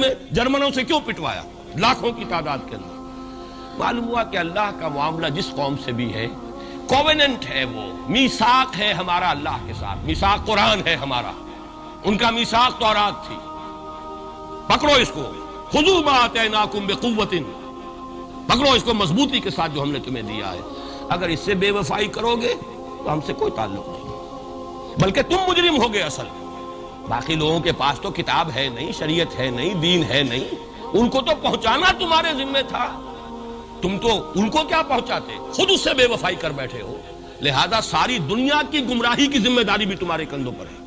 میں جرمنوں سے کیوں پٹوایا لاکھوں کی تعداد کے اندر؟ معلوم ہوا کہ اللہ کا معاملہ جس قوم سے بھی ہے کووننٹ ہے، وہ میثاق ہے ہمارا اللہ کے ساتھ، میثاق قرآن ہے ہمارا، ان کا میثاق تورات تھی۔ پکڑو اس کو، خذوا ما آتیناکم بقوۃ، پکڑو اس کو مضبوطی کے ساتھ جو ہم نے تمہیں دیا ہے۔ اگر اس سے بے وفائی کرو گے تو ہم سے کوئی تعلق نہیں، بلکہ تم مجرم ہوگے اصل۔ باقی لوگوں کے پاس تو کتاب ہے نہیں، شریعت ہے نہیں، دین ہے نہیں، ان کو تو پہنچانا تمہارے ذمہ تھا، تم تو ان کو کیا پہنچاتے، خود اس سے بے وفائی کر بیٹھے ہو۔ لہذا ساری دنیا کی گمراہی کی ذمہ داری بھی تمہارے کندھوں پر ہے۔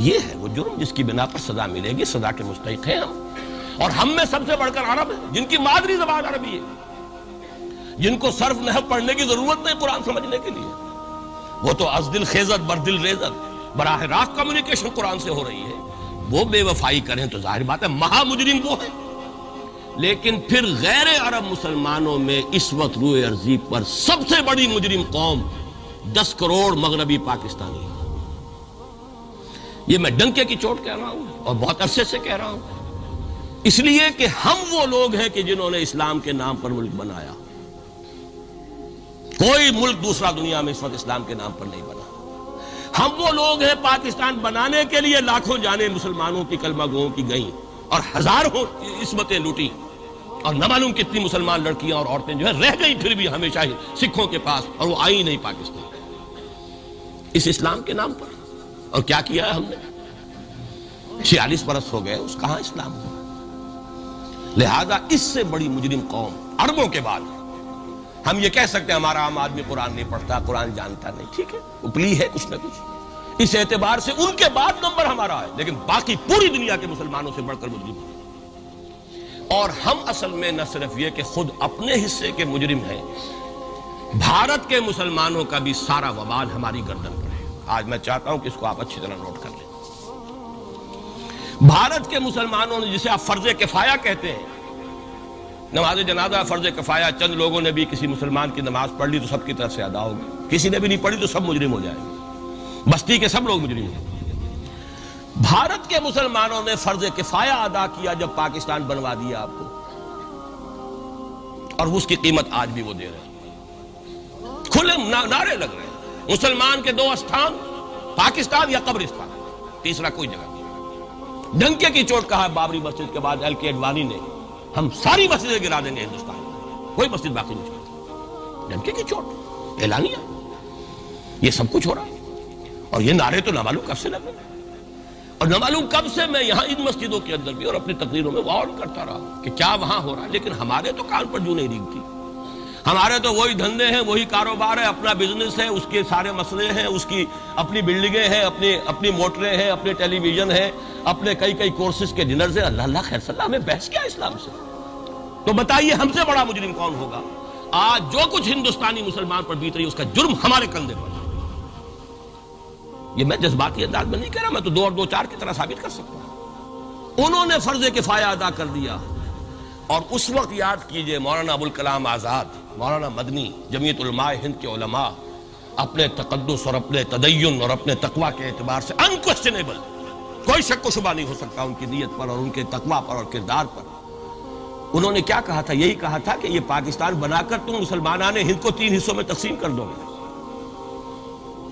یہ ہے وہ جرم جس کی بنا پر سزا ملے گی، سزا کے مستحق ہیں ہم، اور ہم میں سب سے بڑھ کر عرب ہیں جن کی مادری زبان عربی ہے، جن کو صرف نحو پڑھنے کی ضرورت نہیں قرآن سمجھنے کے لیے، وہ تو از دل خیزت بر دل ریزت، براہ راست کمیونیکیشن قرآن سے ہو رہی ہے۔ وہ بے وفائی کریں تو ظاہر بات ہے مہا مجرم وہ ہے۔ لیکن پھر غیر عرب مسلمانوں میں اس وقت روئے ارضی پر سب سے بڑی مجرم قوم 10 کروڑ مغربی پاکستانی، یہ میں ڈنکے کی چوٹ کہہ رہا ہوں اور بہت عرصے سے کہہ رہا ہوں، اس لیے کہ ہم وہ لوگ ہیں کہ جنہوں نے اسلام کے نام پر ملک بنایا۔ کوئی ملک دوسرا دنیا میں اس وقت اسلام کے نام پر نہیں بنا۔ ہم وہ لوگ ہیں پاکستان بنانے کے لیے لاکھوں جانیں مسلمانوں کی کلمہ گوؤں کی گئیں اور ہزاروں عصمتیں لوٹی، اور نہ معلوم کتنی مسلمان لڑکیاں اور عورتیں جو ہے رہ گئی پھر بھی ہمیشہ ہی سکھوں کے پاس، اور وہ آئی نہیں پاکستان اس اسلام کے نام پر۔ اور کیا کیا ہے ہم نے؟ 46 برس ہو گئے، اس کہاں اسلام ہوا؟ لہذا اس سے بڑی مجرم قوم عربوں کے بعد ہم یہ کہہ سکتے ہیں ہمارا عام آدمی قرآن نہیں پڑھتا، قرآن جانتا نہیں، ٹھیک ہے، اپلی ہے کچھ نہ کچھ، اس اعتبار سے ان کے بعد نمبر ہمارا ہے، لیکن باقی پوری دنیا کے مسلمانوں سے بڑھ کر مجرم ہیں۔ اور ہم اصل میں نہ صرف یہ کہ خود اپنے حصے کے مجرم ہیں، بھارت کے مسلمانوں کا بھی سارا وبال ہماری گردن پر ہے۔ آج میں چاہتا ہوں کہ اس کو آپ اچھی طرح نوٹ کر لیں۔ بھارت کے مسلمانوں نے، جسے آپ فرض کفایہ کہتے ہیں، نماز جنازہ فرض کفایہ، چند لوگوں نے بھی کسی مسلمان کی نماز پڑھ لی تو سب کی طرف سے ادا ہوگی، کسی نے بھی نہیں پڑھی تو سب مجرم ہو جائیں گے، بستی کے سب لوگ مجرم ہیں۔ بھارت کے مسلمانوں نے فرض کفایہ ادا کیا جب پاکستان بنوا دیا آپ کو، اور اس کی قیمت آج بھی وہ دے رہے ہیں، کھلے نعرے لگ رہے ہیں، مسلمان کے 2 استھان، پاکستان یا قبرستان، تیسرا کوئی جگہ نہیں۔ ڈنکے کی چوٹ کہا بابری مسجد کے بعد ایل کے اڈوانی نے، ہم ساری مسجدیں گرا دیں گے ہندوستان میں، کوئی مسجد باقی نہیں چھوڑتی۔ ڈنکے کی چوٹ اعلانیہ، یہ سب کچھ ہو رہا ہے، اور یہ نعرے تو نہ معلوم کب سے لگ رہے ہیں، اور نہ معلوم کب سے میں یہاں ان مسجدوں کے اندر بھی اور اپنی تقریروں میں وارن کرتا رہا کہ کیا وہاں ہو رہا ہے، لیکن ہمارے تو کان پر جو نہیں ریگتی، ہمارے تو وہی دھندے ہیں، وہی کاروبار ہے، اپنا بزنس ہے، اس کے سارے مسئلے ہیں، اس کی اپنی بلڈنگیں ہیں، اپنی موٹریں ہیں، اپنے ٹیلی ویژن ہیں، اپنے کئی کورسز کے ڈنرز ہیں۔ اللہ اللہ خیر صلی اللہ، ہمیں بحث کیا اسلام سے؟ تو بتائیے ہم سے بڑا مجرم کون ہوگا؟ آج جو کچھ ہندوستانی مسلمان پر بیت رہی ہے اس کا جرم ہمارے کندھے پر ہے۔ یہ میں جذباتی انداز میں نہیں کہہ رہا، میں تو 2 اور 2 4 کی طرح ثابت کر سکتا ہوں۔ انہوں نے فرض کفایہ ادا کر دیا، اور اس وقت یاد کیجئے مولانا ابوالکلام آزاد، مولانا مدنی، جمعیت علماء ہند کے علماء اپنے تقدس اور اپنے تدین اور اپنے تقوی کے اعتبار سے انکویسچنیبل، کوئی شک و شبہ نہیں ہو سکتا ان کی نیت پر اور ان کے تقوی پر اور کردار پر، انہوں نے کیا کہا تھا؟ یہی کہا تھا کہ یہ پاکستان بنا کر تم مسلمانان ہند کو 3 حصوں میں تقسیم کر دو گے۔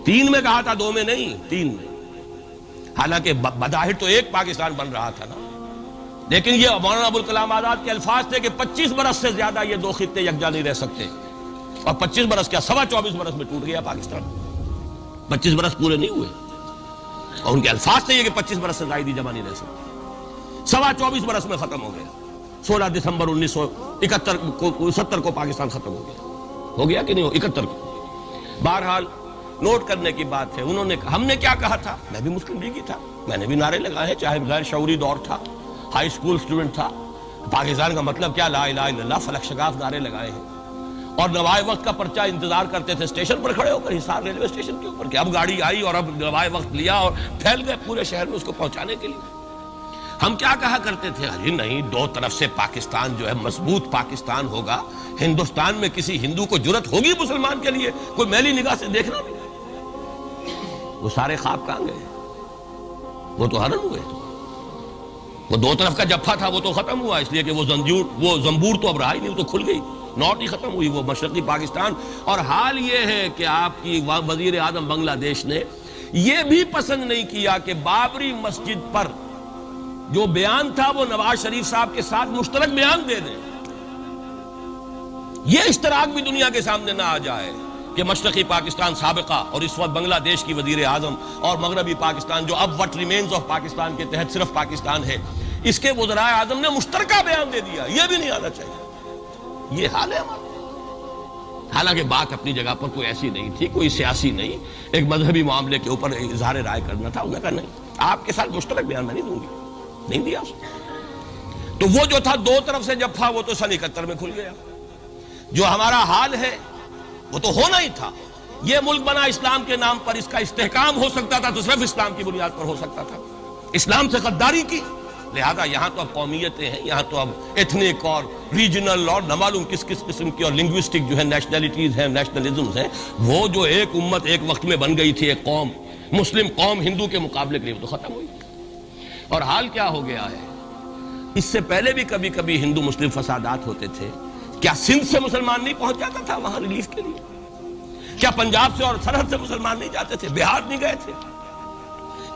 3 میں کہا تھا، 2 میں نہیں، 3 میں۔ حالانکہ بظاہر تو ایک پاکستان بن رہا تھا نا، لیکن یہ مولانا ابوالکلام آزاد کے الفاظ تھے کہ 25 برس سے زیادہ یہ 2 خطے یکجا نہیں رہ سکتے، اور 25 برس کیا 24.25 برس میں ٹوٹ گیا پاکستان، 25 برس پورے نہیں ہوئے، اور ان کے الفاظ تھے یہ کہ 25 برس سے زائد جمع نہیں رہ سکتے، 24.25 برس میں ختم ہو گیا۔ 16 دسمبر 1970 کو پاکستان ختم ہو گیا کہ نہیں ہو 71 کو۔ بہرحال نوٹ کرنے کی بات ہے، ہم نے کیا کہا تھا؟ میں بھی مسلم لیگی تھا، میں نے بھی نعرے لگائے، چاہے غیر شعوری دور تھا، ہائی اسکول اسٹوڈنٹ تھا، پاکستان کا مطلب کیا، لا الہ الا اللہ، فلک شگاف نعرے لگائے ہیں، اور نوائے وقت کا پرچہ انتظار کرتے تھے اسٹیشن پر کھڑے ہو کر، حصار ریلوے اسٹیشن کے اوپر، کہ اب گاڑی آئی اور اب نوائے وقت لیا اور پھیل گئے پورے شہر میں اس کو پہنچانے کے لیے۔ ہم کیا کہا کرتے تھے؟ ارے نہیں، 2 طرف سے پاکستان جو ہے مضبوط پاکستان ہوگا، ہندوستان میں کسی ہندو کو جرت ہوگی مسلمان کے لیے کوئی میلی نگاہ سے دیکھنا بھی؟ وہ سارے خواب کہاں گئے؟ وہ تو حرم ہوئے۔ وہ دو طرف کا جفا تھا وہ تو ختم ہوا، اس لیے کہ وہ زنبور تو اب رہا ہی نہیں، وہ تو کھل گئی، نارتھ ہی ختم ہوئی، وہ مشرقی پاکستان۔ اور حال یہ ہے کہ آپ کی وزیر اعظم بنگلہ دیش نے یہ بھی پسند نہیں کیا کہ بابری مسجد پر جو بیان تھا وہ نواز شریف صاحب کے ساتھ مشترک بیان دے دیں۔ یہ اشتراک بھی دنیا کے سامنے نہ آ جائے کہ مشرقی پاکستان سابقہ اور اس وقت بنگلہ دیش کی وزیر اعظم اور مغربی پاکستان جو اب وٹ ریمینز آف پاکستان کے تحت صرف پاکستان ہے، اس کے وزرائے اعظم نے مشترکہ بیان دے دیا، یہ بھی نہیں آنا چاہیے۔ یہ حال ہے ہمارا۔ حالانکہ بات اپنی جگہ پر کوئی ایسی نہیں تھی، کوئی سیاسی نہیں، ایک مذہبی معاملے کے اوپر اظہار رائے کرنا تھا، انہوں نے کہا نہیں آپ کے ساتھ مشترک بیان میں نہیں دوں گی، نہیں دیا اس نے۔ تو وہ جو تھا دو طرف سے جفا وہ تو سن 71 میں کھل گیا۔ جو ہمارا حال ہے وہ تو ہونا ہی تھا۔ یہ ملک بنا اسلام کے نام پر، اس کا استحکام ہو سکتا تھا تو صرف اسلام کی بنیاد پر ہو سکتا تھا، اسلام سے غداری کی۔ لہذا یہاں تو اب قومیتیں ہیں، یہاں تو اب ایتھنک اور ریجنل اور نہ معلوم کس کس قسم کی اور لنگوسٹک جو ہے نیشنلٹیز ہیں، نیشنلزمز ہیں، وہ جو ایک امت ایک وقت میں بن گئی تھی، ایک قوم مسلم قوم ہندو کے مقابلے کے لیے، وہ تو ختم ہوئی۔ اور حال کیا ہو گیا ہے، اس سے پہلے بھی کبھی کبھی ہندو مسلم فسادات ہوتے تھے، کیا سندھ سے مسلمان نہیں پہنچ جاتا تھا وہاں ریلیف کے لیے؟ کیا پنجاب سے اور سرحد سے مسلمان نہیں جاتے تھے؟ بہار نہیں گئے تھے؟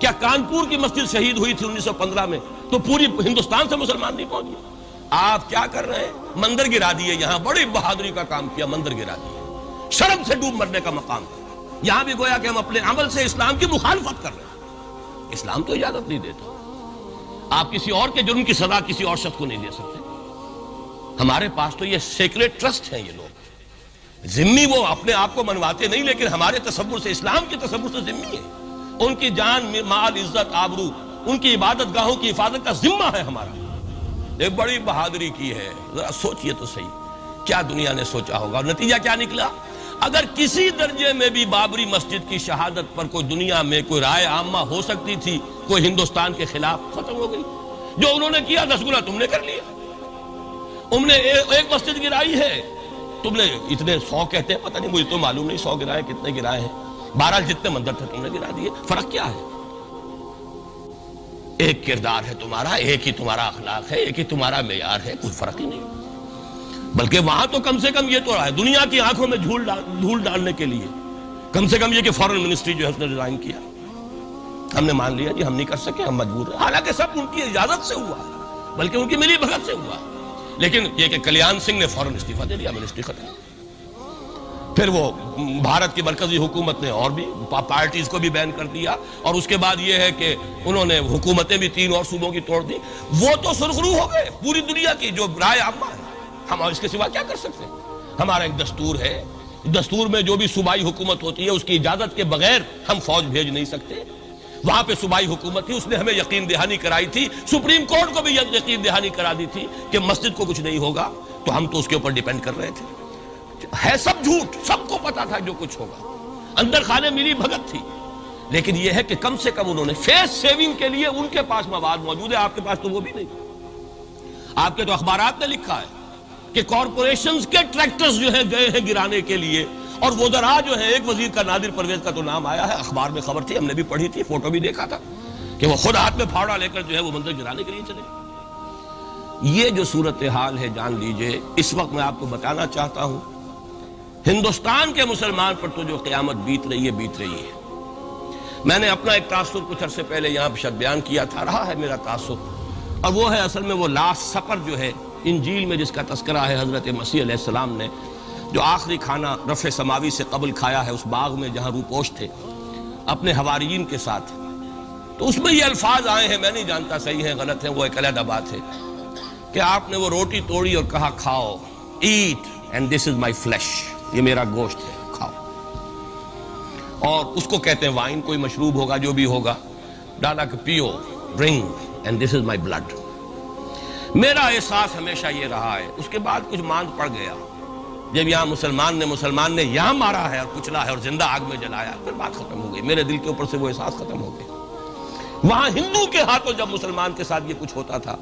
کیا کانپور کی مسجد شہید ہوئی تھی 1915 میں تو پوری ہندوستان سے مسلمان نہیں پہنچ گئے؟ آپ کیا کر رہے ہیں؟ مندر گرا دیے، یہاں بڑی بہادری کا کام کیا، مندر گرا دیے، شرم سے ڈوب مرنے کا مقام ہے۔ یہاں بھی گویا کہ ہم اپنے عمل سے اسلام کی مخالفت کر رہے ہیں۔ اسلام تو اجازت نہیں دیتا، آپ کسی اور کے جرم کی سزا کسی اور شخص کو نہیں دے سکتے۔ ہمارے پاس تو یہ سیکریٹ ٹرسٹ ہیں، یہ لوگ ذمہ وہ اپنے آپ کو منواتے نہیں، لیکن ہمارے تصور سے، اسلام کے تصور سے ذمہ ہے۔ ان کی جان، مال، عزت، آبرو، ان کی عبادت گاہوں کی حفاظت کا ذمہ ہے ہمارا۔ ایک بڑی بہادری کی ہے، ذرا سوچئے تو صحیح کیا دنیا نے سوچا ہوگا، اور نتیجہ کیا نکلا؟ اگر کسی درجے میں بھی بابری مسجد کی شہادت پر کوئی دنیا میں کوئی رائے عامہ ہو سکتی تھی کوئی ہندوستان کے خلاف، ختم ہو گئی۔ جو انہوں نے کیا 10 گنا تم نے کر لیا۔ تم نے ایک مسجد گرائی ہے، تم نے اتنے 100 کہتے ہیں، پتہ نہیں مجھے تو معلوم نہیں 100 گرائے کتنے گرائے ہیں، بہرحال جتنے مندر تھے تم نے گرا دیے۔ فرق کیا ہے؟ ایک کردار ہے تمہارا، ایک ہی تمہارا اخلاق ہے، ایک ہی تمہارا معیار ہے، کوئی فرق ہی نہیں۔ بلکہ وہاں تو کم سے کم یہ تو رہا ہے، دنیا کی آنکھوں میں دھول ڈالنے کے لیے کم سے کم یہ کہ فارن منسٹری جو ہے اس نے ریزائن کیا، ہم نے مان لیا جی ہم نہیں کر سکے، ہم مجبور ہیں، حالانکہ سب ان کی اجازت سے ہوا، بلکہ ان کی ملی بھگت سے ہوا۔ لیکن یہ کہ کلیان سنگھ نے فوراً استعفیٰ دے دیا، منسٹری ختم۔ پھر وہ بھارت کی مرکزی حکومت نے اور بھی پارٹیز کو بھی بین کر دیا، اور اس کے بعد یہ ہے کہ انہوں نے حکومتیں بھی 3 اور صوبوں کی توڑ دی۔ وہ تو سرخرو ہو گئے پوری دنیا کی جو رائے عامہ ہے، ہم اس کے سوا کیا کر سکتے ہیں؟ ہمارا ایک دستور ہے، دستور میں جو بھی صوبائی حکومت ہوتی ہے اس کی اجازت کے بغیر ہم فوج بھیج نہیں سکتے۔ وہاں پہ صوبائی حکومت تھی، اس نے ہمیں یقین دہانی کرائی تھی، سپریم کورٹ کو بھی یقین دہانی کرا دی تھی کہ مسجد کو کچھ نہیں ہوگا، تو ہم تو اس کے اوپر ڈیپینڈ کر رہے تھے۔ ہے سب جھوٹ، سب کو پتا تھا جو کچھ ہوگا، اندر خانے ملی بھگت تھی، لیکن یہ ہے کہ کم سے کم انہوں نے فیس سیونگ کے لیے ان کے پاس مواد موجود ہے، آپ کے پاس تو وہ بھی نہیں۔ آپ کے تو اخبارات نے لکھا ہے کہ کارپوریشنز کے ٹریکٹرز جو ہیں گئے ہیں گرانے کے لیے، اور وزراء جو ہیں، ایک وزیر کا نادر پرویز کا تو نام آیا ہے، اخبار میں خبر تھی، ہم نے بھی پڑھی تھی، فوٹو بھی دیکھا تھا کہ وہ خود ہاتھ میں پھاوڑا لے کر جو ہے وہ مندر گرانے کے لیے چلے۔ یہ جو صورتحال ہے جان لیجئے، اس وقت میں آپ کو بتانا چاہتا ہوں ہندوستان کے مسلمان پر تو جو قیامت بیت رہی ہے۔ میں نے اپنا ایک تاثر کچھ عرصے پہلے یہاں شد بیان کیا تھا، رہا ہے میرا تاثر، اور وہ ہے اصل میں وہ لاسٹ سپر جو ہے انجیل میں جس کا تذکرہ ہے حضرت مسیح علیہ السلام نے جو آخری کھانا رفع سماوی سے قبل کھایا ہے اس باغ میں جہاں روپوش تھے اپنے حواریین کے ساتھ۔ تو اس میں یہ الفاظ آئے ہیں، میں نہیں جانتا صحیح ہیں غلط ہیں، وہ ایک علیحدہ بات ہے، کہ آپ نے وہ روٹی توڑی اور کہا کھاؤ، eat and this is my flesh, یہ میرا گوشت ہے، کھاؤ۔ اور اس کو کہتے ہیں وائن، کوئی مشروب ہوگا جو بھی ہوگا، ڈالا کہ پیو، drink and this is my blood. میرا احساس ہمیشہ یہ رہا ہے، اس کے بعد کچھ ماند پڑ گیا، جب یہاں مسلمان نے یہاں مارا ہے اور کچلا ہے اور زندہ آگ میں جلایا، پھر بات ختم ہو گئی، میرے دل کے اوپر سے وہ احساس ختم ہو گیا۔ وہاں ہندو کے ہاتھوں جب مسلمان کے ساتھ یہ کچھ ہوتا تھا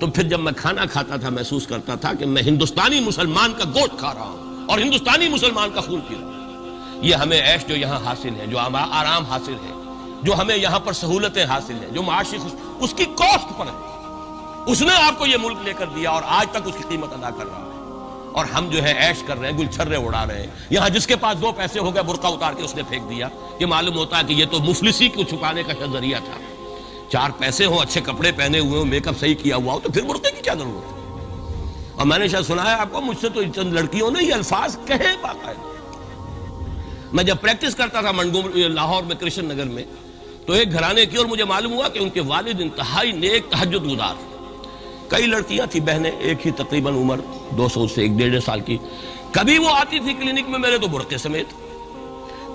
تو پھر جب میں کھانا کھاتا تھا محسوس کرتا تھا کہ میں ہندوستانی مسلمان کا گوشت کھا رہا ہوں اور ہندوستانی مسلمان کا خون پی رہا ہوں۔ یہ ہمیں عیش جو یہاں حاصل ہے، جو آرام حاصل ہے، جو ہمیں یہاں پر سہولتیں حاصل ہیں، جو معاشی اس کی کاسٹ پر ہے۔ اس نے آپ کو یہ ملک لے کر دیا اور آج تک اس کی قیمت ادا کر رہا ہے، اور ہم جو ہے عیش کر رہے ہیں، گلچھرے اڑا رہے ہیں. یہاں جس کے پاس 2 پیسے ہو گئے برقع اتار کے اس نے پھینک دیا. یہ معلوم ہوتا ہے کہ یہ تو مفلسی کو چھپانے کا ذریعہ تھا. 4 پیسے ہوں، اچھے کپڑے پہنے ہوئے ہوں، میک اپ صحیح کیا ہوا ہو تو پھر برقعے کی کیا ضرورت ہے؟ اور میں نے شاید سنا ہے آپ کو، مجھ سے تو چند لڑکیوں نے یہ الفاظ کہے باقاعدہ. میں جب پریکٹس کرتا تھا لاہور میں کرشن نگر میں، تو ایک گھرانے کی، اور مجھے معلوم ہوا کہ ان کے والد انتہائی نیک تہجد گزار. کئی لڑکیاں تھیں بہنیں، ایک ہی تقریباً عمر 200 سے 1.5 سال کی. کبھی وہ آتی تھی کلینک میں میرے تو برقعے سمیت،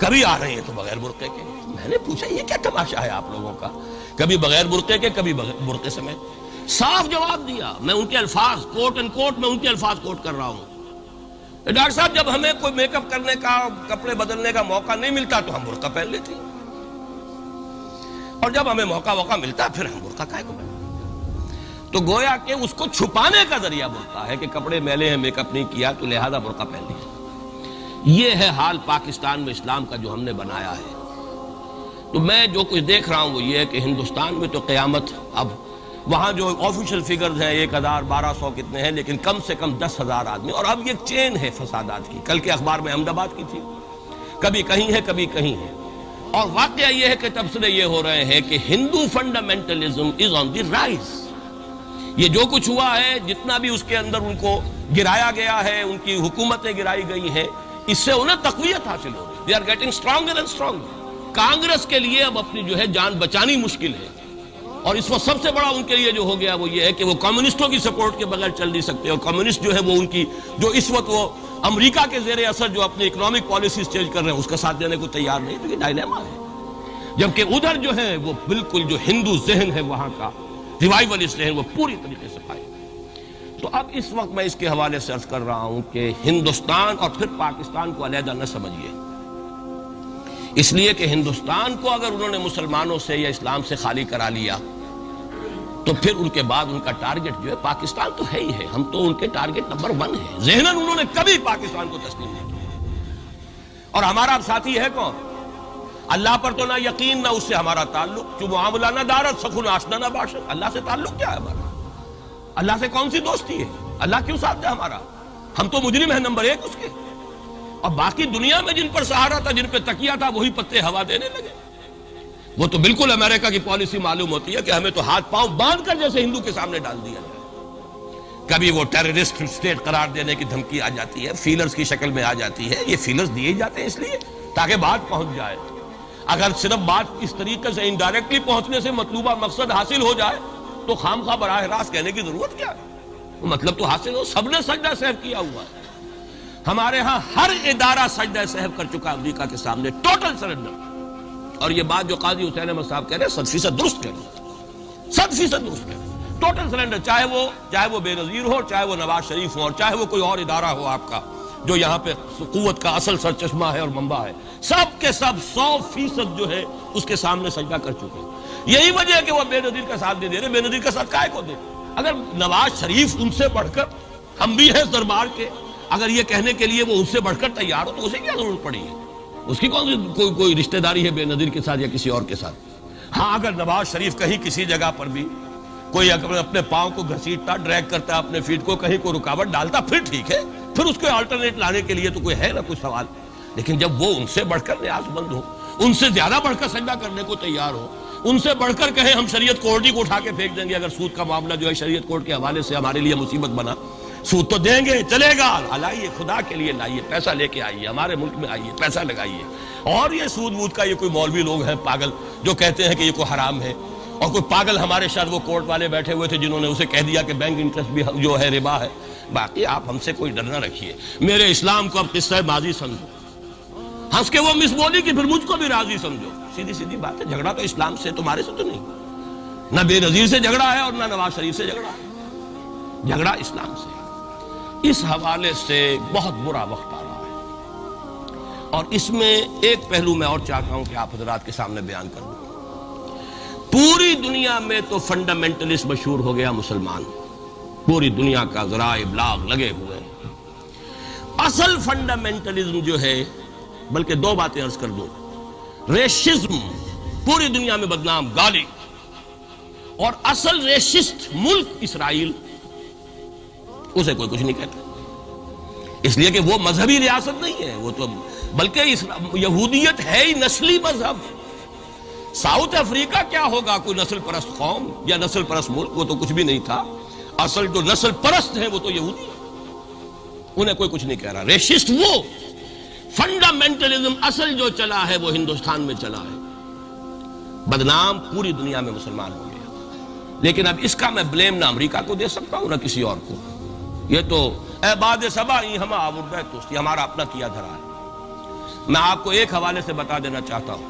کبھی آ رہے ہیں تو بغیر برقعے کے. میں نے پوچھا یہ کیا تماشا ہے آپ لوگوں کا، کبھی بغیر برقعے کے کبھی برقعے سمیت. صاف جواب دیا. میں ان کے الفاظ کوٹ اینڈ کوٹ میں ان کے الفاظ کوٹ کر رہا ہوں. ڈاکٹر صاحب جب ہمیں کوئی میک اپ کرنے کا، کپڑے بدلنے کا موقع نہیں ملتا تو ہم برقع پہن لیتے ہیں، اور جب ہمیں موقع ملتا پھر ہم برقع کائے کو پہنتے. تو گویا کہ اس کو چھپانے کا ذریعہ برقع ہے کہ کپڑے میلے ہیں، میک اپ نہیں کیا تو لہذا برقع پہن لیا. یہ ہے حال پاکستان میں اسلام کا جو ہم نے بنایا ہے. تو میں جو کچھ دیکھ رہا ہوں وہ یہ ہے کہ ہندوستان میں تو قیامت، اب وہاں جو آفیشل فگرز ہیں 1000 1200 کتنے ہیں، لیکن کم سے کم 10,000 آدمی، اور اب یہ چین ہے فسادات کی. کل کے اخبار میں احمد آباد کی تھی، کبھی کہیں ہے کبھی کہیں ہے. اور واقعہ یہ ہے کہ تبصرے یہ ہو رہے ہیں کہ ہندو فنڈامنٹلزم از آن دی رائز. یہ جو کچھ ہوا ہے، جتنا بھی اس کے اندر ان کو گرایا گیا ہے، ان کی حکومتیں گرائی گئی ہیں، اس سے انہیں تقویت حاصل ہو رہی ہے. They are getting stronger and stronger. Congress کے لیے اب اپنی جو ہے جان بچانی مشکل ہے، اور اس وقت سب سے بڑا ان کے لیے جو ہو گیا وہ یہ ہے کہ وہ کمیونسٹوں کی سپورٹ کے بغیر چل نہیں سکتے. اور کمیونسٹ جو ہے وہ ان کی جو اس وقت وہ امریکہ کے زیر اثر جو اپنی اکنامک پالیسیز چینج کر رہے ہیں اس کا ساتھ دینے کو تیار نہیں. تو یہ ڈائلیما ہے. جبکہ ادھر جو ہے وہ بالکل جو ہندو ذہن ہے وہاں کا ریوائولسٹ ذہن وہ پوری طریقے سے پائے. تو اب اس وقت میں اس کے حوالے سے عرض کر رہا ہوں کہ ہندوستان اور پھر پاکستان کو علیحدہ نہ سمجھیے، اس لیے کہ ہندوستان کو اگر انہوں نے مسلمانوں سے یا اسلام سے خالی کرا لیا تو پھر ان کے بعد ان کا ٹارگٹ جو ہے پاکستان تو ہے ہی ہے. ہم تو ان کے ٹارگٹ نمبر 1 ہے. ذہناً انہوں نے کبھی پاکستان کو تسلیم نہیں کیا. اور ہمارا اب ساتھی ہے کون؟ اللہ پر تو نہ یقین نہ اس سے ہمارا تعلق. جو معاملہ نہ دارت سخن آشنا نہ باشد. اللہ سے تعلق کیا ہے ہمارا؟ اللہ سے کون سی دوستی ہے؟ اللہ کیوں ساتھ ہے ہمارا؟ ہم تو مجرم ہیں نمبر 1 اس کے. اور باقی دنیا میں جن پر سہارا تھا، جن پہ تکیہ تھا، وہی پتے ہوا دینے لگے. وہ تو بالکل امریکہ کی پالیسی معلوم ہوتی ہے کہ ہمیں تو ہاتھ پاؤں باندھ کر جیسے ہندو کے سامنے ڈال دیا جائے. کبھی وہ ٹیررسٹ اسٹیٹ قرار دینے کی دھمکی آ جاتی ہے، فیلرز کی شکل میں آ جاتی ہے. یہ فیلرز دیے جاتے ہیں اس لیے تاکہ بات پہنچ جائے. اگر صرف بات اس طریقے سے انڈائریکٹلی پہنچنے سے مطلوبہ مقصد حاصل ہو جائے تو خام خواہ براہ راست کہنے کی ضرورت کیا ہے؟ مطلب تو حاصل ہو. سب نے سجدہ سہو کیا ہوا ہے. ہمارے ہاں ہر ادارہ سجدہ سہو کر چکا امریکہ کے سامنے. Total surrender. اور یہ بات جو قاضی حسین احمد صاحب کہہ رہے ہیں 100% درست کہہ رہے ہیں. 100% درست کہہ رہے ہیں. Total surrender. چاہے وہ بے نظیر ہو، چاہے وہ نواز شریف ہو، اور چاہے وہ کوئی اور ادارہ ہو آپ کا جو یہاں پہ قوت کا اصل سرچشمہ ہے اور منبع ہے، سب کے سب 100% جو ہے اس کے سامنے سجدہ کر چکے. یہی وجہ ہے کہ وہ بے نظیر کا ساتھ نہیں دے رہے. بے نظیر کا ساتھ کائے کو دے؟ اگر نواز شریف ان سے بڑھ کر، ہم بھی ہیں دربار کے، اگر یہ کہنے کے لیے وہ ان سے بڑھ کر تیار ہو تو اسے کیا ضرورت پڑی ہے؟ اس کی کون سی کوئی رشتہ داری ہے بے نظیر کے ساتھ یا کسی اور کے ساتھ؟ ہاں اگر نواز شریف کہیں کسی جگہ پر بھی کوئی اپنے پاؤں کو گھسیٹتا، ڈریگ کرتا ہے اپنے فیٹ کو، کہیں کوئی رکاوٹ ڈالتا، پھر ٹھیک ہے، پھر اس کو آلٹرنیٹ لانے کے لیے تو کوئی ہے نا کوئی سوال. لیکن جب وہ ان سے بڑھ کر نیاز مند ہو، ان سے زیادہ بڑھ کر سجدہ کرنے کو تیار ہو، ان سے بڑھ کر کہیں ہم شریعت کورٹ ہی کو اٹھا کے پھینک دیں گے اگر سود کا معاملہ جو ہے شریعت کورٹ کے حوالے سے ہمارے لیے مصیبت بنا، سود تو دیں گے، چلے گا، لائیے خدا کے لیے لائیے، پیسہ لے کے آئیے، ہمارے ملک میں آئیے، پیسہ لگائیے. اور یہ سود وود کا یہ کوئی مولوی لوگ ہیں پاگل جو کہتے ہیں کہ یہ کوئی حرام ہے، اور کوئی پاگل ہمارے شاید وہ کورٹ والے بیٹھے ہوئے تھے جنہوں نے اسے کہہ دیا کہ بینک انٹرسٹ بھی جو ہے ربا ہے. باقی آپ ہم سے کوئی ڈر نہ رکھیے. میرے اسلام کو اب قصہ ماضی سمجھو. ہنس کے وہ مس بولی کہ پھر مجھ کو بھی راضی سمجھو. سیدھی بات ہے. جھگڑا تو اسلام سے تمہارے سے تو نہیں، نہ بے نظیر سے جھگڑا ہے اور نہ نواز شریف سے جھگڑا ہے. جھگڑا اسلام سے. اس حوالے سے بہت برا وقت آ رہا ہے، اور اس میں ایک پہلو میں اور چاہتا ہوں کہ آپ حضرات کے سامنے بیان کر دوں. پوری دنیا میں تو فنڈامنٹلسٹ مشہور ہو گیا مسلمان، پوری دنیا کا ذرائع ابلاغ لگے ہوئے. اصل فنڈامنٹلزم جو ہے، بلکہ دو باتیں عرض کر دوں. ریشزم پوری دنیا میں بدنام، گالی، اور اصل ریشسٹ ملک اسرائیل، اسے کوئی کچھ نہیں کہتا، اس لیے کہ وہ مذہبی ریاست نہیں ہے، وہ تو بلکہ یہودیت ہے ہی نسلی مذہب۔ ساؤتھ افریقہ کیا ہوگا، کوئی نسل پرست قوم یا نسل پرست ملک؟ وہ تو کچھ بھی نہیں تھا۔ اصل جو نسل پرست ہیں وہ تو یہودی ہیں، انہیں کوئی کچھ نہیں کہہ رہا۔ ریشسٹ وہ فنڈامنٹلزم اصل جو چلا ہے وہ ہندوستان میں چلا ہے، بدنام پوری دنیا میں مسلمان ہو گیا۔ لیکن اب اس کا میں بلیم نہ امریکہ کو دے سکتا ہوں نہ کسی اور کو، یہ تو اے باد سبا ہی ہم آوردہ توستی، ہمارا اپنا کیا دھرا ہے۔ میں آپ کو ایک حوالے سے بتا دینا چاہتا ہوں،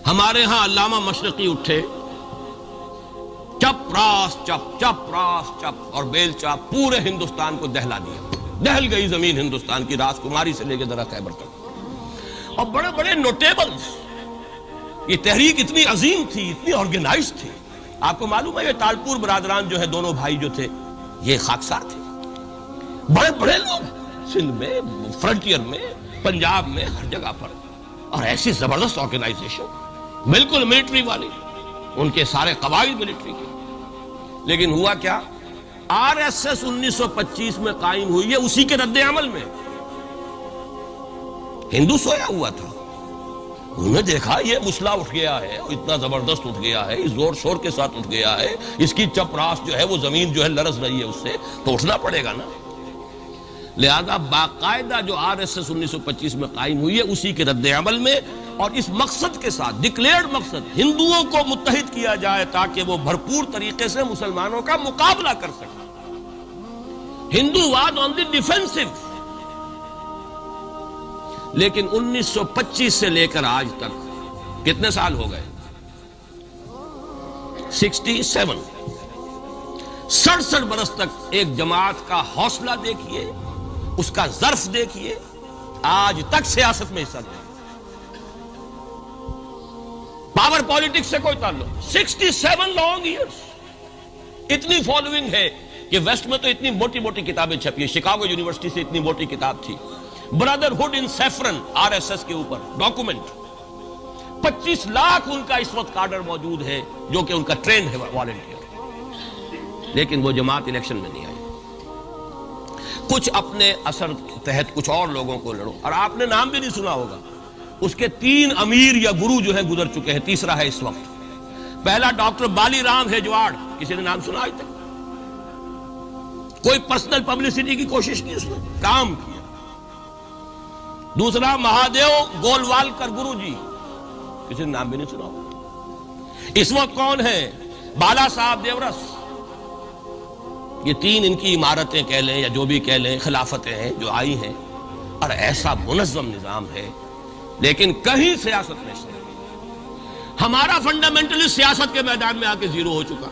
ہمارے ہاں علامہ مشرقی اٹھے، چپ راس چپ چپ راس چپ اور بیل چاپ پورے ہندوستان کو دہلا دیا، دہل گئی زمین ہندوستان کی، راس کماری سے لے کے درہ خیبر تک۔ اور بڑے بڑے نوٹیبلز، یہ تحریک اتنی عظیم تھی، اتنی آرگنائز تھی۔ آپ کو معلوم ہے یہ تالپور برادران جو ہے، دونوں بھائی جو تھے، یہ خاکسار تھے، بڑے بڑے لوگ، سندھ میں، فرنٹیئر میں، پنجاب میں، ہر جگہ پر، اور ایسی زبردست آرگنائزیشن، بالکل ملٹری والی، ان کے سارے قواعد ملٹری کے۔ لیکن ہوا کیا، آر ایس ایس 1925 میں قائم ہوئی ہے، اسی کے رد عمل میں۔ ہندو سویا ہوا تھا، انہوں نے دیکھا یہ مسئلہ اٹھ گیا ہے، اتنا زبردست اٹھ گیا ہے، اس زور شور کے ساتھ اٹھ گیا ہے، اس کی چپراس جو ہے وہ زمین جو ہے لرز رہی ہے، اس سے تو اٹھنا پڑے گا نا۔ لہذا باقاعدہ جو آر ایس ایس 1925 میں قائم ہوئی ہے، اسی کے رد عمل میں، اور اس مقصد کے ساتھ، ڈکلیئرڈ مقصد، ہندوؤں کو متحد کیا جائے تاکہ وہ بھرپور طریقے سے مسلمانوں کا مقابلہ کر سکیں۔ ہندو واد آن دی ڈیفینسو۔ لیکن 1925 سے لے کر آج تک کتنے سال ہو گئے؟ 67 برس تک ایک جماعت کا حوصلہ دیکھیے، اس کا ظرف دیکھیے، آج تک سیاست میں حصہ نہیں، پاور پالیٹکس سے کوئی تعلق۔ 67 لانگ ایئرس، اتنی فالوئنگ ہے کہ ویسٹ میں تو اتنی موٹی موٹی کتابیں چھپی ہیں، شکاگو یونیورسٹی سے اتنی موٹی کتاب تھی، برادرہڈ ان سیفرن، آر ایس ایس کے اوپر ڈاکومنٹ۔ 25 لاکھ ان کا اس وقت کارڈر موجود ہے جو کہ ان کا ٹرینڈ ہے والنٹیئر، لیکن وہ جماعت الیکشن میں نہیں آئی۔ کچھ اپنے اثر کے تحت کچھ اور لوگوں کو لڑو، اور آپ نے نام بھی نہیں سنا ہوگا، اس کے 3 امیر یا گرو جو ہیں گزر چکے ہیں، تیسرا ہے اس وقت۔ پہلا ڈاکٹر بالی رام ہیجواڑ، کسی نے نام سنا آج تک؟ کوئی پرسنل پبلسٹی کی کوشش کی، اس نے کام کیا۔ دوسرا مہادیو گولوالکر گرو جی، کسی نے نام بھی نہیں سنا ہوگا۔ اس وقت کون ہے؟ بالا صاحب دیورس۔ یہ 3 ان کی عمارتیں کہہ لیں یا جو بھی کہہ لیں، خلافتیں ہیں جو آئی ہیں، اور ایسا منظم نظام ہے، لیکن کہیں سیاست میں سے ہمارا فنڈامنٹلسٹ سیاست کے میدان میں آ کے زیرو ہو چکا۔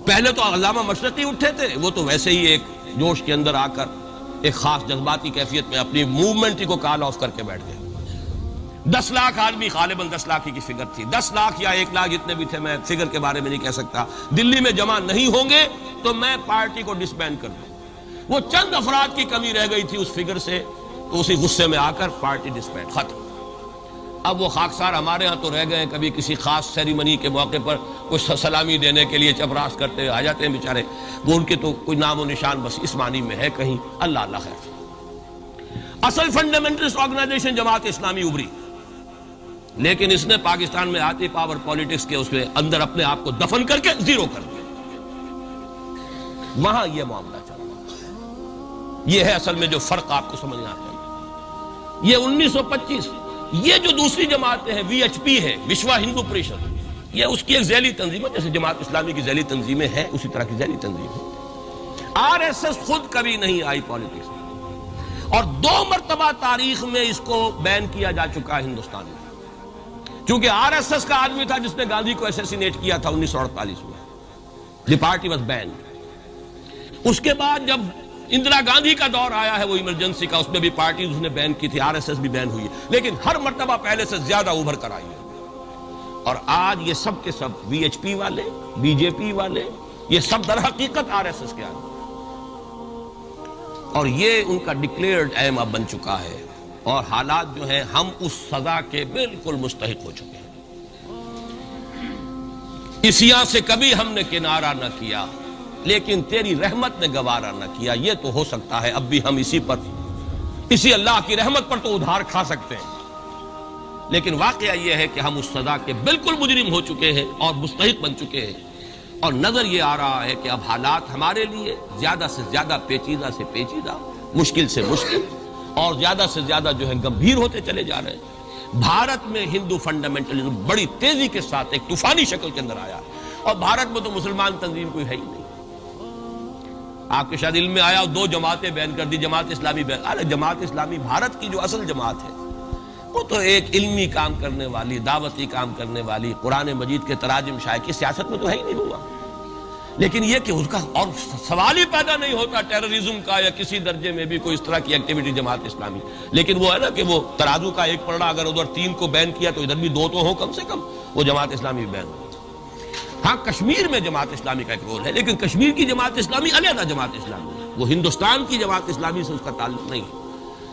پہلے تو علامہ مشرقی اٹھے تھے، وہ تو ویسے ہی ایک جوش کے اندر آ کر ایک خاص جذباتی کیفیت میں اپنی موومنٹ کو کال آف کر کے بیٹھ گئے۔ 10 لاکھ آدمی، غالباً 10 لاکھ کی فگر تھی، 10 لاکھ یا 1 لاکھ جتنے بھی تھے، میں فگر کے بارے میں نہیں کہہ سکتا، دلی میں جمع نہیں ہوں گے تو میں پارٹی کو ڈسبینڈ کر دوں۔ وہ چند افراد کی کمی رہ گئی تھی اس فگر سے، تو اسی غصے میں آ کر پارٹی ڈسبینڈ، ختم۔ اب وہ خاکسار ہمارے ہاں تو رہ گئے، کبھی کسی خاص سیریمنی کے موقع پر کچھ سلامی دینے کے لیے چپراس کرتے آ جاتے ہیں بیچارے، وہ ان کے تو کوئی نام و نشان بس اس معنی میں ہے کہیں، اللہ اللہ خیر۔ اصل فنڈامنٹلسٹ آرگنائزیشن جماعت اسلامی ابھری، لیکن اس نے پاکستان میں آتی پاور پالیٹکس کے اس کے اندر اپنے آپ کو دفن کر کے زیرو کر دیا۔ وہاں یہ معاملہ چل رہا ہے، یہ ہے اصل میں جو فرق آپ کو سمجھنا چاہیے۔ یہ 1925، یہ جو دوسری جماعتیں ہیں، وی ایچ پی ہے، وشوا ہندو پریشد، یہ اس کی ایک ذیلی تنظیم ہے، جیسے جماعت اسلامی کی ذیلی تنظیمیں ہیں اسی طرح کی ذیلی تنظیم ہے۔ آر ایس ایس خود کبھی نہیں آئی پالیٹکس میں، اور 2 مرتبہ تاریخ میں اس کو بین کیا جا چکا ہے ہندوستان میں، چونکہ آر ایس ایس کا آدمی تھا جس نے گاندھی کو ایسیسینیٹ کیا تھا 1948 میں، دی پارٹی واز بینڈ۔ اس کے بعد جب اندرا گاندھی کا دور آیا ہے وہ ایمرجنسی کا، اس میں بھی پارٹیز اس نے بین کی تھی، آر ایس ایس بھی بین ہوئی ہے، لیکن ہر مرتبہ پہلے سے زیادہ ابھر کر آئی ہے۔ اور آج یہ سب کے سب وی ایچ پی والے، بی جے پی والے، یہ سب در حقیقت آر ایس ایس کے آدمی، اور یہ ان کا ڈکلیئرڈ ایم اب بن چکا ہے، اور حالات جو ہیں ہم اس سزا کے بالکل مستحق ہو چکے ہیں۔ اسیاں سے کبھی ہم نے کنارہ نہ کیا، لیکن تیری رحمت نے گوارا نہ کیا۔ یہ تو ہو سکتا ہے اب بھی ہم اسی اللہ کی رحمت پر تو ادھار کھا سکتے ہیں، لیکن واقعہ یہ ہے کہ ہم اس سزا کے بالکل مجرم ہو چکے ہیں اور مستحق بن چکے ہیں، اور نظر یہ آ رہا ہے کہ اب حالات ہمارے لیے زیادہ سے زیادہ پیچیدہ سے پیچیدہ، مشکل سے مشکل اور زیادہ سے زیادہ جو ہے گمبھیر ہوتے چلے جا رہے ہیں۔ بھارت میں ہندو فنڈامنٹلزم بڑی تیزی کے ساتھ ایک طوفانی شکل کے اندر آیا ہے، اور بھارت میں تو مسلمان تنظیم کوئی ہے ہی نہیں۔ آپ کے شاید علم میں آیا 2 جماعتیں بین کر دی، جماعت اسلامی بین۔ ارے جماعت اسلامی بھارت کی جو اصل جماعت ہے وہ تو ایک علمی کام کرنے والی، دعوتی کام کرنے والی، قرآن مجید کے تراجم شائع کی سیاست میں تو ہے ہی نہیں ہوا۔ لیکن یہ کہ اس کا اور سوال ہی پیدا نہیں ہوتا ٹیررزم کا یا کسی درجے میں بھی کوئی اس طرح کی ایکٹیویٹی جماعت اسلامی، لیکن وہ ہے نا کہ وہ ترازو کا ایک پلڑا اگر ادھر 3 کو بین کیا تو ادھر بھی 2 تو ہوں کم سے کم، وہ جماعت اسلامی بین ہو۔ ہاں کشمیر میں جماعت اسلامی کا ایک رول ہے، لیکن کشمیر کی جماعت اسلامی علیحدہ جماعت اسلامی ہے، وہ ہندوستان کی جماعت اسلامی سے اس کا تعلق نہیں ہے۔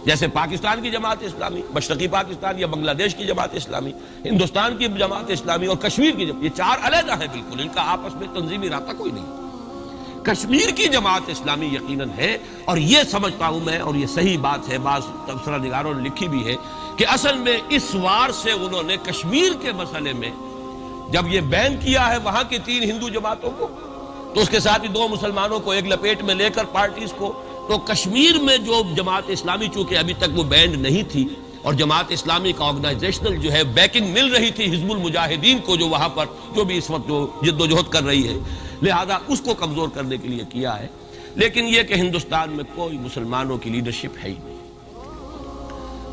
جیسے پاکستان کی جماعت اسلامی، مشرقی پاکستان یا بنگلہ دیش کی جماعت اسلامی، ہندوستان کی جماعت اسلامی اور کشمیر کی جماعت، یہ 4 علیحدہ ہیں بالکل، ان کا آپس میں تنظیمی رابطہ کوئی نہیں۔ کشمیر کی جماعت اسلامی یقیناً ہے، اور یہ سمجھتا ہوں میں، اور یہ صحیح بات ہے، بعض تبصرہ نگاروں نے لکھی بھی ہے کہ اصل میں اس وار سے انہوں نے کشمیر کے مسئلے میں جب یہ بین کیا ہے وہاں کی 3 ہندو جماعتوں کو، تو اس کے ساتھ ہی 2 مسلمانوں کو ایک لپیٹ میں لے کر پارٹیز کو، تو کشمیر میں جو جماعت اسلامی چونکہ ابھی تک وہ بینڈ نہیں تھی، اور جماعت اسلامی کا آرگنائزیشنل جو ہے بیکنگ مل رہی تھی حزب المجاہدین کو، جو وہاں پر جو بھی اس وقت جو جد و جہد کر رہی ہے، لہذا اس کو کمزور کرنے کے لیے کیا ہے۔ لیکن یہ کہ ہندوستان میں کوئی مسلمانوں کی لیڈرشپ ہے ہی نہیں،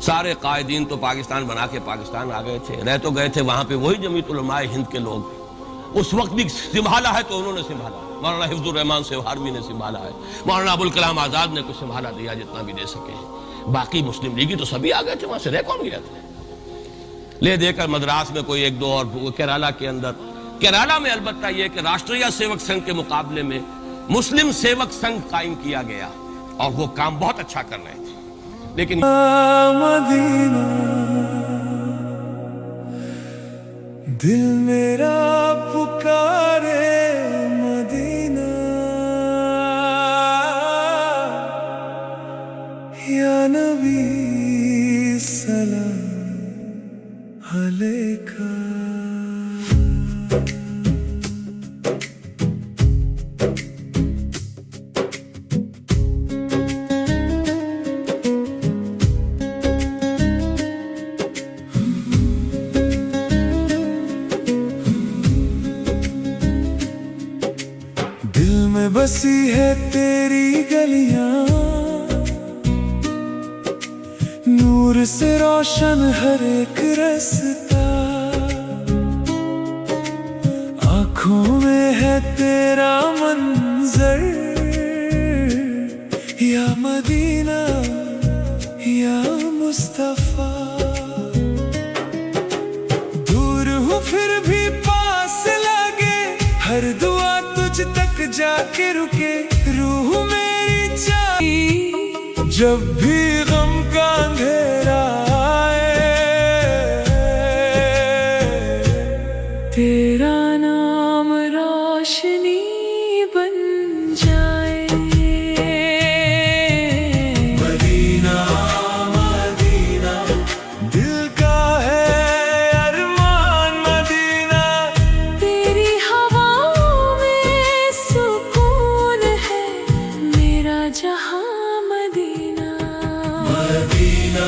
سارے قائدین تو پاکستان بنا کے پاکستان آ گئے تھے، رہ تو گئے تھے وہاں پہ وہی جمیعت علماء ہند کے لوگ، اس وقت بھی سنبھالا ہے تو انہوں نے سنبھالا، مولانا حفظ الرحمان سہاروی نے سنبھالا ہے، مولانا ابوالکلام آزاد نے کچھ سنبھالا دیا جتنا بھی دے سکے ہیں، باقی مسلم لیگی تو سبھی آ گئے تھے، وہاں سے رہ کون گیا تھا؟ لے دے کر مدراس میں کوئی 1-2 اور کیرالہ کے اندر، کیرالہ میں البتہ یہ کہ راشٹریہ سیوک سنگھ کے مقابلے میں مسلم سیوک سنگھ قائم کیا گیا، اور وہ کام بہت اچھا کر رہے تھے، لیکن مدینہ دل میرا پکارے مدینہ، یا نبی سلام علیکہ۔ دل میں بسی ہے تیری گلیاں، نور سے روشن ہر ایک رستہ، آنکھوں میں ہے تیرا منظر، یا مدینہ یا مصطفیٰ، دور ہوں پھر بھی پاس لگے، ہر دعا تجھ تک جا کے رکے، روح میری چاہیے جب بھی غم کا اندھیرا آئے، تیرا نام روشنی بن جائے، مدینہ مدینہ دل کا ہے ارمان، مدینہ تیری ہواؤں میں سکون ہے، میرا جہاں مدینہ، مدینہ